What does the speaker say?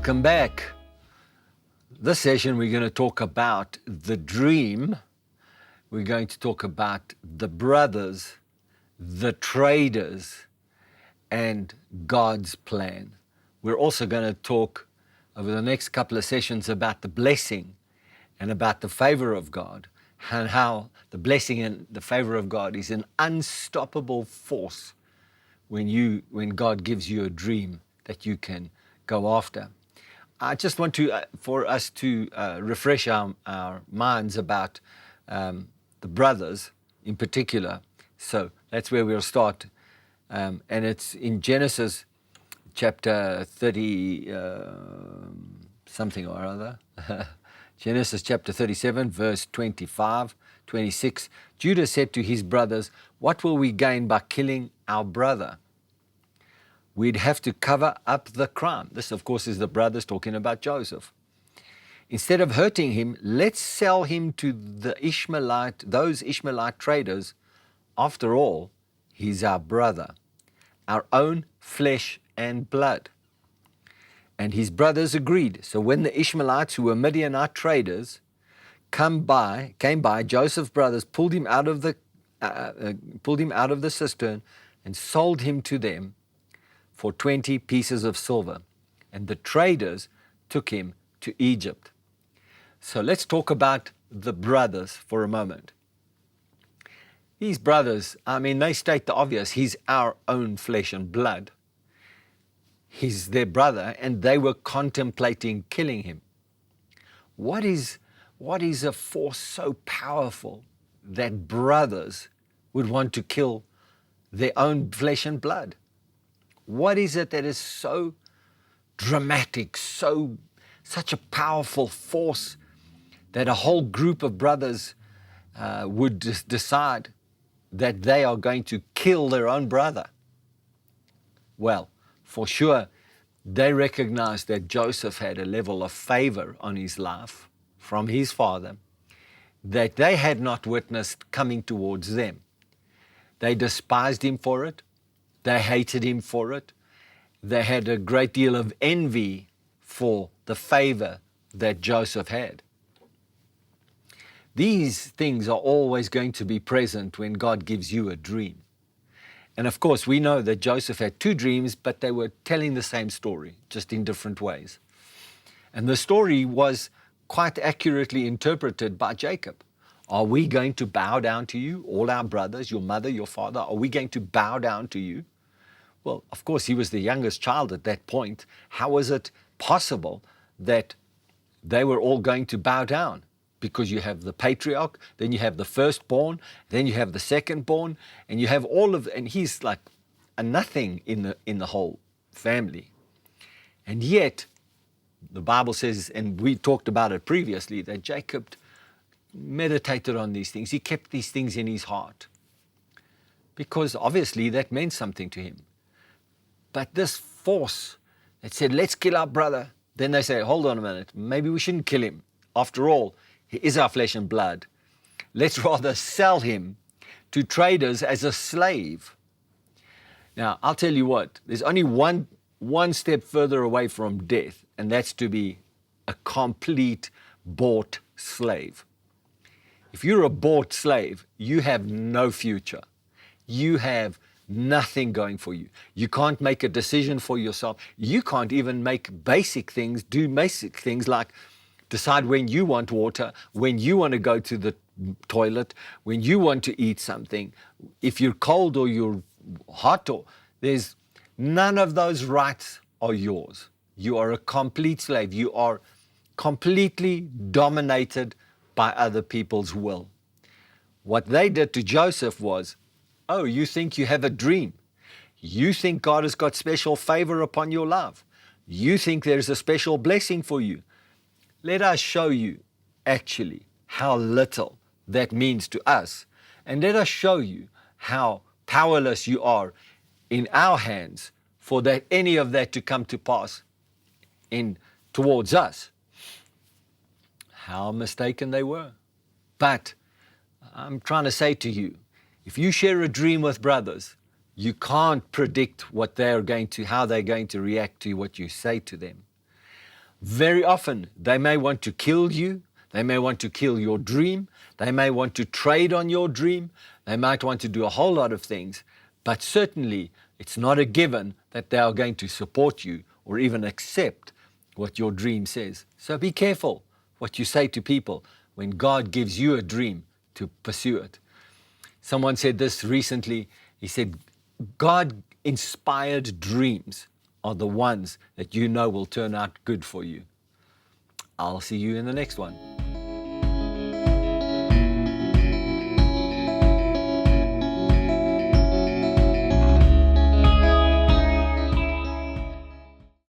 Welcome back. This session we're going to talk about the dream. We're going to talk about the brothers, the traders, and God's plan. We're also going to talk over the next couple of sessions about the blessing and about the favor of God, and how the blessing and the favor of God is an unstoppable force when God gives you a dream that you can go after. I just want to, for us to refresh our minds about the brothers in particular. So that's where we'll start. And it's in Genesis chapter 30, something or other. Genesis chapter 37, verse 25, 26. Judah said to his brothers, "What will we gain by killing our brother? We'd have to cover up the crime." This, of course, is the brothers talking about Joseph. "Instead of hurting him, let's sell him to those Ishmaelite traders. After all, he's our brother, our own flesh and blood." And his brothers agreed. So when the Ishmaelites, who were Midianite traders, came by, Joseph's brothers pulled him out of the cistern and sold him to them for 20 pieces of silver. And the traders took him to Egypt. So let's talk about the brothers for a moment. These brothers, they state the obvious. He's our own flesh and blood. He's their brother, and they were contemplating killing him. What is a force so powerful that brothers would want to kill their own flesh and blood? What is it that is so dramatic, such a powerful force that a whole group of brothers would decide that they are going to kill their own brother? Well, for sure, they recognized that Joseph had a level of favor on his life from his father that they had not witnessed coming towards them. They despised him for it. They hated him for it. They had a great deal of envy for the favor that Joseph had. These things are always going to be present when God gives you a dream. And of course, we know that Joseph had two dreams, but they were telling the same story, just in different ways. And the story was quite accurately interpreted by Jacob. Are we going to bow down to you, all our brothers, your mother, your father? Are we going to bow down to you? Well, of course, he was the youngest child at that point. How was it possible that they were all going to bow down? Because you have the patriarch, then you have the firstborn, then you have the secondborn, and you have and he's like a nothing in the whole family. And yet, the Bible says, and we talked about it previously, that Jacob meditated on these things. He kept these things in his heart, because obviously that meant something to him. But this force that said, let's kill our brother, then they say, hold on a minute, maybe we shouldn't kill him. After all, he is our flesh and blood. Let's rather sell him to traders as a slave. Now, I'll tell you what, there's only one step further away from death, and that's to be a complete bought slave. If you're a bought slave, you have no future. You have nothing going for you. You can't make a decision for yourself. You can't even make basic things like decide when you want water, when you want to go to the toilet, when you want to eat something, if you're cold or you're hot, there's none of those rights are yours. You are a complete slave. You are completely dominated by other people's will. What they did to Joseph was, oh, you think you have a dream. You think God has got special favor upon your life. You think there's a special blessing for you. Let us show you actually how little that means to us. And let us show you how powerless you are in our hands for that any of that to come to pass towards us. How mistaken they were. But I'm trying to say to you, if you share a dream with brothers, you can't predict how they're going to react to what you say to them. Very often, they may want to kill you. They may want to kill your dream. They may want to trade on your dream. They might want to do a whole lot of things. But certainly, it's not a given that they are going to support you or even accept what your dream says. So be careful what you say to people when God gives you a dream to pursue it. Someone said this recently. He said, God-inspired dreams are the ones that you know will turn out good for you. I'll see you in the next one.